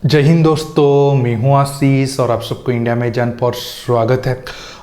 जय हिंद दोस्तों, मैं हूं आशीष और आप सबको इंडिया में जान पर स्वागत है।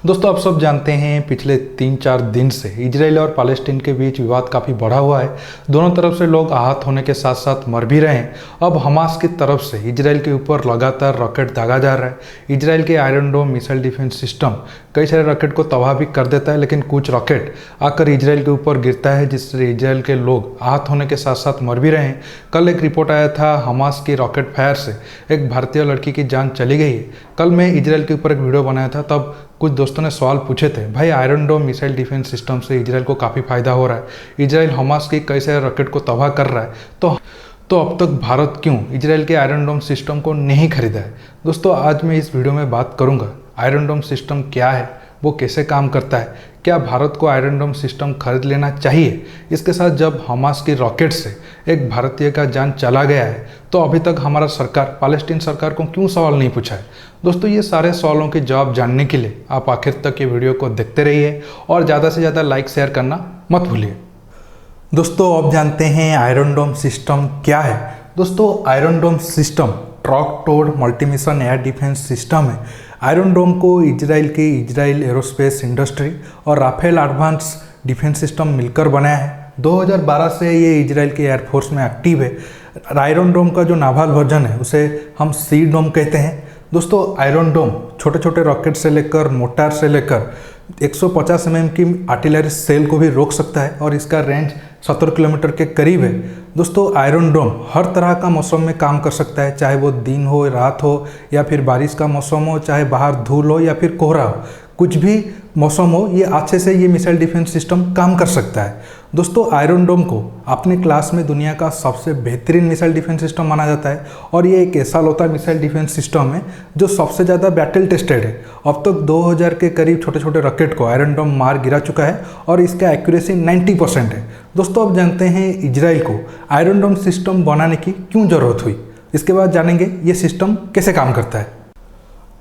दोस्तों, आप सब जानते हैं पिछले 3-4 दिन से इजराइल और पैलेस्टीन के बीच विवाद काफ़ी बढ़ा हुआ है। दोनों तरफ से लोग आहत होने के साथ साथ मर भी रहे हैं। अब हमास की तरफ से इजराइल के ऊपर लगातार रॉकेट दागा जा रहा है। इजराइल के Iron Dome missile defence system कई सारे रॉकेट को तबाह भी कर देता है, लेकिन कुछ रॉकेट आकर इजराइल के ऊपर गिरता है, जिससे इजराइल के लोग आहत होने के साथ साथ मर भी रहे हैं। कल एक रिपोर्ट आया था हमास की रॉकेट फायर से एक भारतीय लड़की की जान चली गई है। कल मैं इजराइल के ऊपर एक वीडियो बनाया था, तब कुछ दोस्तों ने सवाल पूछे थे, भाई Iron Dome missile defence system से इजराइल को काफ़ी फायदा हो रहा है, इजराइल हमास की कई सारे रॉकेट को तबाह कर रहा है, तो अब तक भारत क्यों इजराइल के आयरन डोम सिस्टम को नहीं खरीदा है। दोस्तों, आज मैं इस वीडियो में बात करूंगा आयरन डोम सिस्टम क्या है, वो कैसे काम करता है, क्या भारत को आयरन डोम सिस्टम खरीद लेना चाहिए। इसके साथ जब हमास की रॉकेट से एक भारतीय का जान चला गया है, तो अभी तक हमारा सरकार पैलेस्टीन सरकार को क्यों सवाल नहीं पूछा है। दोस्तों, ये सारे सवालों के जवाब जानने के लिए आप आखिर तक ये वीडियो को देखते रहिए और ज़्यादा से ज़्यादा लाइक शेयर करना मत भूलिए। दोस्तों, अब जानते हैं आयरन डोम सिस्टम क्या है। दोस्तों, Iron Dome system truck towed multi mission air defence system है। आयरन डोम को इजराइल एरोस्पेस इंडस्ट्री और राफेल एडवांस डिफेंस सिस्टम मिलकर बनाया है। 2012 से ये इजराइल के एयरफोर्स में एक्टिव है। आयरन डोम का जो नाभाल वर्जन है उसे हम सी डोम कहते हैं। दोस्तों, आयरन डोम छोटे छोटे रॉकेट से लेकर मोटार से लेकर 150 mm की आर्टिलरी सेल को भी रोक सकता है और इसका रेंज 70 किलोमीटर के करीब है। दोस्तों, आयरन डोम हर तरह का मौसम में काम कर सकता है, चाहे वो दिन हो, रात हो या फिर बारिश का मौसम हो, चाहे बाहर धूल हो या फिर कोहरा हो, कुछ भी मौसम हो, ये अच्छे से ये मिसाइल डिफेंस सिस्टम काम कर सकता है। दोस्तों, आयरन डोम को अपने क्लास में दुनिया का सबसे बेहतरीन मिसाइल डिफेंस सिस्टम माना जाता है और ये एक ऐसा लौता मिसाइल डिफेंस सिस्टम है जो सबसे ज़्यादा बैटल टेस्टेड है। अब तक 2000 के करीब छोटे छोटे रॉकेट को आयरन डोम मार गिरा चुका है और इसका एक्यूरेसी 90% है। दोस्तों, अब जानते हैं इजराइल को आयरन डोम सिस्टम बनाने की क्यों ज़रूरत हुई। इसके बाद जानेंगे ये सिस्टम कैसे काम करता है।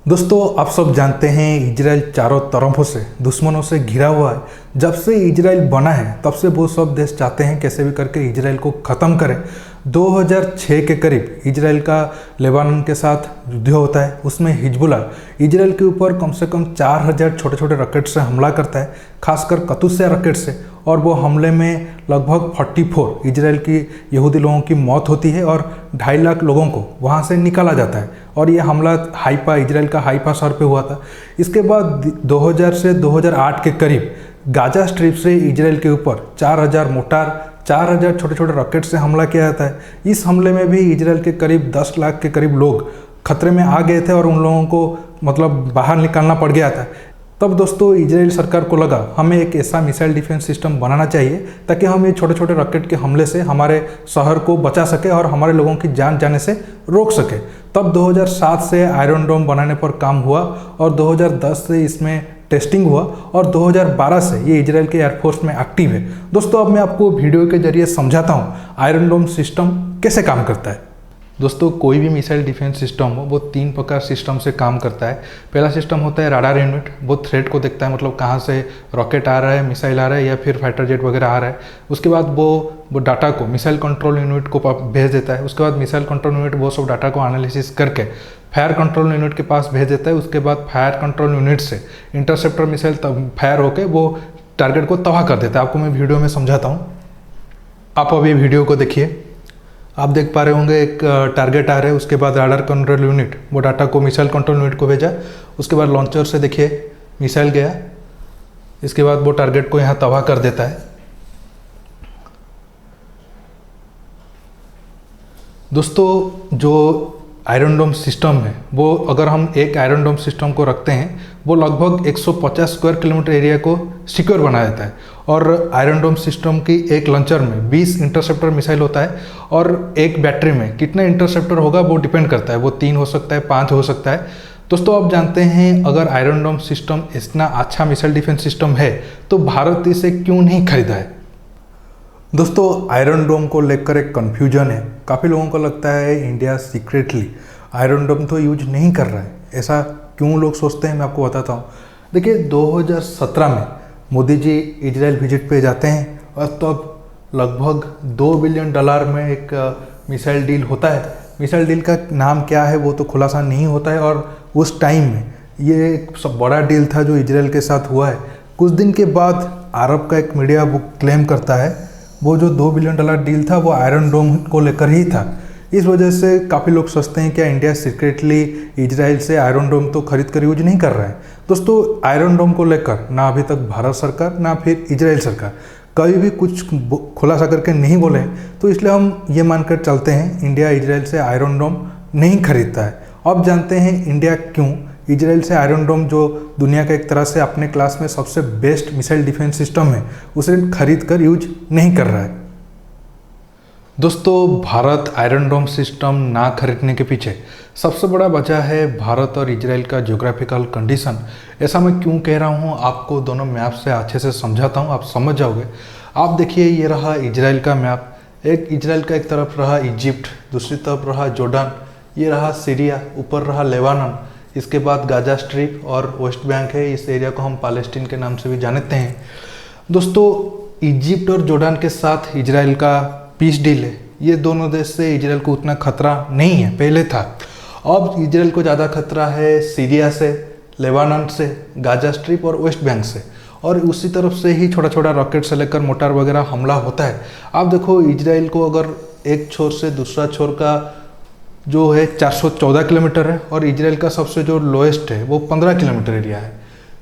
दोस्तों, आप सब जानते हैं इजराइल चारों तरफों से दुश्मनों से घिरा हुआ है। जब से इजराइल बना है तब से वो सब देश चाहते हैं कैसे भी करके इजराइल को ख़त्म करें। 2006 के करीब इजराइल का लेबानन के साथ युद्ध होता है। उसमें हिजबुल्लाह इजराइल के ऊपर कम से कम 4000 छोटे छोटे रॉकेट से हमला करता है, खासकर कतुस्या रॉकेट से, और वो हमले में लगभग 44 इजराइल की यहूदी लोगों की मौत होती है और 2.5 लाख लोगों को वहाँ से निकाला जाता है। और ये हमला इजराइल का हाइफा शहर पे हुआ था। इसके बाद 2000 से 2008 के करीब गाजा स्ट्रिप से इजराइल के ऊपर 4000 मोटार, 4000 छोटे छोटे रॉकेट से हमला किया जाता है। इस हमले में भी इजराइल के करीब 10 लाख के करीब लोग खतरे में आ गए थे और उन लोगों को बाहर निकालना पड़ गया था। तब दोस्तों, इजराइल सरकार को लगा हमें एक ऐसा मिसाइल डिफेंस सिस्टम बनाना चाहिए ताकि हम ये छोटे छोटे रॉकेट के हमले से हमारे शहर को बचा सके और हमारे लोगों की जान जाने से रोक सके। तब 2007 से आयरन डोम बनाने पर काम हुआ और 2010 से इसमें टेस्टिंग हुआ और 2012 से ये इजराइल के एयरफोर्स में एक्टिव है। दोस्तों, अब मैं आपको वीडियो के जरिए समझाता हूँ आयरन डोम सिस्टम कैसे काम करता है। दोस्तों, कोई भी मिसाइल डिफेंस सिस्टम हो वो 3 प्रकार सिस्टम से काम करता है। पहला सिस्टम होता है राडार यूनिट, वो थ्रेट को देखता है, मतलब कहाँ से रॉकेट आ रहा है, मिसाइल आ रहा है या फिर फाइटर जेट वगैरह आ रहा है। उसके बाद वो डाटा को मिसाइल कंट्रोल यूनिट को भेज देता है। उसके बाद मिसाइल कंट्रोल यूनिट वो सब डाटा को एनालिसिस करके फायर कंट्रोल यूनिट के पास भेज देता है। उसके बाद फायर कंट्रोल यूनिट से इंटरसेप्टर मिसाइल फायर होकर वो टारगेट को तबाह कर देता है। आपको मैं वीडियो में समझाता हूँ, आप अभी वीडियो को देखिए। आप देख पा रहे होंगे एक टारगेट आ रहा है, उसके बाद राडार कंट्रोल यूनिट वो डाटा को मिसाइल कंट्रोल यूनिट को भेजा। उसके बाद लॉन्चर से देखिए मिसाइल गया, इसके बाद वो टारगेट को यहाँ तबाह कर देता है। दोस्तों, जो आयरन डोम सिस्टम है वो अगर हम एक आयरन डोम सिस्टम को रखते हैं, वो लगभग 150 स्क्वायर किलोमीटर एरिया को सिक्योर बना देता है। और आयरन डोम सिस्टम की एक लॉन्चर में 20 इंटरसेप्टर मिसाइल होता है और एक बैटरी में कितना इंटरसेप्टर होगा वो डिपेंड करता है, वो 3 हो सकता है, 5 हो सकता है। दोस्तों, आप जानते हैं अगर आयरन डोम सिस्टम इतना अच्छा मिसाइल डिफेंस सिस्टम है तो भारत इसे क्यों नहीं खरीदा है। दोस्तों, आयरन डोम को लेकर एक कन्फ्यूजन है। काफ़ी लोगों को लगता है इंडिया सीक्रेटली आयरन डोम तो यूज नहीं कर रहा है। ऐसा क्यों लोग सोचते हैं, मैं आपको बताता हूँ। देखिए, 2017 में मोदी जी इजराइल विजिट पे जाते हैं और तब लगभग $2 बिलियन में एक मिसाइल डील होता है मिसाइल डील का नाम क्या है वो तो खुलासा नहीं होता है। और उस टाइम में ये एक सब बड़ा डील था जो इजराइल के साथ हुआ है। कुछ दिन के बाद अरब का एक मीडिया वो क्लेम करता है वो जो $2 बिलियन डील था वो आयरन डोम को लेकर ही था। इस वजह से काफ़ी लोग सोचते हैं क्या इंडिया सीक्रेटली इजराइल से आयरन डोम तो खरीद कर यूज नहीं कर रहा है। दोस्तों आयरन डोम को लेकर ना अभी तक भारत सरकार ना फिर इजराइल सरकार कभी भी कुछ खुलासा करके नहीं बोले, तो इसलिए हम ये मानकर चलते हैं इंडिया इजराइल से आयरन डोम नहीं खरीदता है। अब जानते हैं इंडिया क्यों इजराइल से आयरन डोम जो दुनिया का एक तरह से अपने क्लास में सबसे बेस्ट मिसाइल डिफेंस सिस्टम है उसे खरीद कर यूज नहीं कर रहा है। दोस्तों भारत आयरन डोम सिस्टम ना खरीदने के पीछे सबसे बड़ा वजह है भारत और इजराइल का ज्योग्राफिकल कंडीशन। ऐसा मैं क्यों कह रहा हूँ आपको दोनों मैप से अच्छे से समझाता हूँ, आप समझ जाओगे। आप देखिए ये रहा इजराइल का मैप, एक इजराइल का एक तरफ रहा इजिप्ट, दूसरी तरफ रहा जॉर्डन, ये रहा सीरिया, ऊपर रहा लेबानन, इसके बाद गाजा स्ट्रिप और वेस्ट बैंक है। इस एरिया को हम पैलेस्टीन के नाम से भी जानते हैं। दोस्तों इजिप्ट और जॉर्डन के साथ इजराइल का पीस डील है। ये दोनों देश से इजराइल को उतना खतरा नहीं है, पहले था। अब इजराइल को ज़्यादा खतरा है सीरिया से, लेबानन से, गाजा स्ट्रिप और वेस्ट बैंक से, और उसी तरफ से ही छोटा छोटा रॉकेट से लेकर मोटार वगैरह हमला होता है। आप देखो इजराइल को अगर एक छोर से दूसरा छोर का जो है 414 किलोमीटर है और इजराइल का सबसे जो लोएस्ट है वो 15 किलोमीटर एरिया है।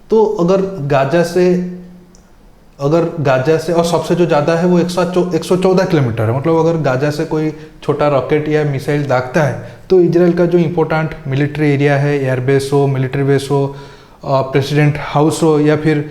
तो अगर गाजा से और सबसे जो ज़्यादा है वो 114 किलोमीटर है। मतलब अगर गाजा से कोई छोटा रॉकेट या मिसाइल दागता है तो इजराइल का जो इम्पोर्टेंट मिलिट्री एरिया है, एयरबेस हो, मिलिट्री बेस हो, प्रेसिडेंट हाउस हो, या फिर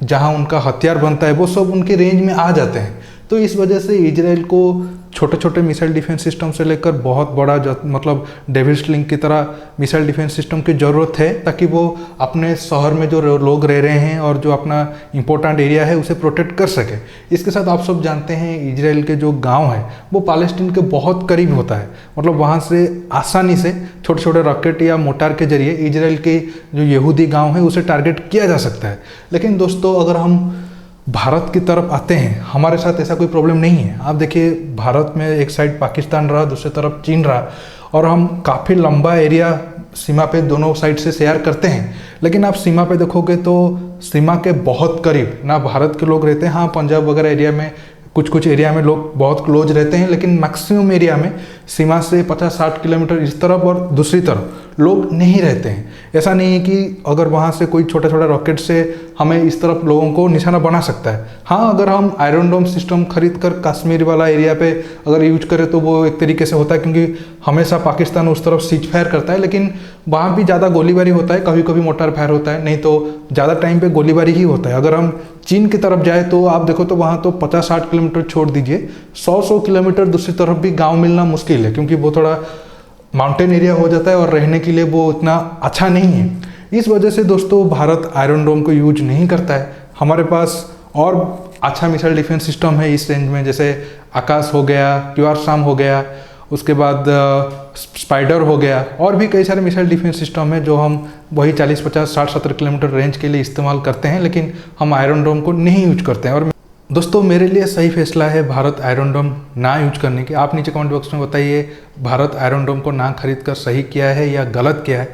जहां उनका हथियार बनता है, वो सब उनके रेंज में आ जाते हैं। तो इस वजह से इजराइल को छोटे छोटे मिसाइल डिफेंस सिस्टम से लेकर बहुत बड़ा मतलब डेविड स्लिंग की तरह मिसाइल डिफेंस सिस्टम की ज़रूरत है, ताकि वो अपने शहर में जो लोग रह रहे हैं और जो अपना इम्पोर्टेंट एरिया है उसे प्रोटेक्ट कर सके। इसके साथ आप सब जानते हैं इजराइल के जो गांव है वो पैलेस्टीन के बहुत करीब होता है। मतलब वहाँ से आसानी से छोटे छोटे रॉकेट या मोटार के जरिए इजराइल के जो यहूदी गाँव है उसे टारगेट किया जा सकता है। लेकिन दोस्तों अगर हम भारत की तरफ आते हैं, हमारे साथ ऐसा कोई प्रॉब्लम नहीं है। आप देखिए भारत में एक साइड पाकिस्तान रहा, दूसरी तरफ चीन रहा, और हम काफ़ी लंबा एरिया सीमा पे दोनों साइड से शेयर करते हैं। लेकिन आप सीमा पे देखोगे तो सीमा के बहुत करीब ना भारत के लोग रहते हैं। हाँ, पंजाब वगैरह एरिया में कुछ एरिया में लोग बहुत क्लोज रहते हैं, लेकिन मैक्सिमम एरिया में सीमा से 50-60 किलोमीटर इस तरफ और दूसरी तरफ लोग नहीं रहते हैं। ऐसा नहीं है कि अगर वहाँ से कोई छोटा छोटा रॉकेट से हमें इस तरफ लोगों को निशाना बना सकता है। हाँ, अगर हम आयरन डोम सिस्टम खरीद कर कश्मीर वाला एरिया पे अगर यूज करें तो वो एक तरीके से होता है, क्योंकि हमेशा पाकिस्तान उस तरफ सीज फायर करता है, लेकिन वहाँ भी ज़्यादा गोलीबारी होता है, कभी कभी मोटार फायर होता है, नहीं तो ज़्यादा टाइम पे गोलीबारी ही होता है। अगर हम चीन की तरफ जाए तो आप देखो तो वहाँ तो 50-60 किलोमीटर छोड़ दीजिए, 100 किलोमीटर दूसरी तरफ भी गाँव मिलना मुश्किल है, क्योंकि वो थोड़ा माउंटेन एरिया हो जाता है और रहने के लिए वो उतना अच्छा नहीं है। इस वजह से दोस्तों भारत आयरन डोम को यूज नहीं करता है। हमारे पास और अच्छा मिसाइल डिफेंस सिस्टम है इस रेंज में, जैसे आकाश हो गया, क्यूआरसाम हो गया, उसके बाद स्पाइडर हो गया, और भी कई सारे मिसाइल डिफेंस सिस्टम है जो हम वही 40, 50, 60, 70 किलोमीटर रेंज के लिए इस्तेमाल करते हैं, लेकिन हम आयरन डोम को नहीं यूज करते हैं। और दोस्तों मेरे लिए सही फैसला है भारत आयरन डोम ना यूज करने की। आप नीचे कमेंट बॉक्स में बताइए भारत आयरन डोम को ना खरीद कर सही किया है या गलत किया है।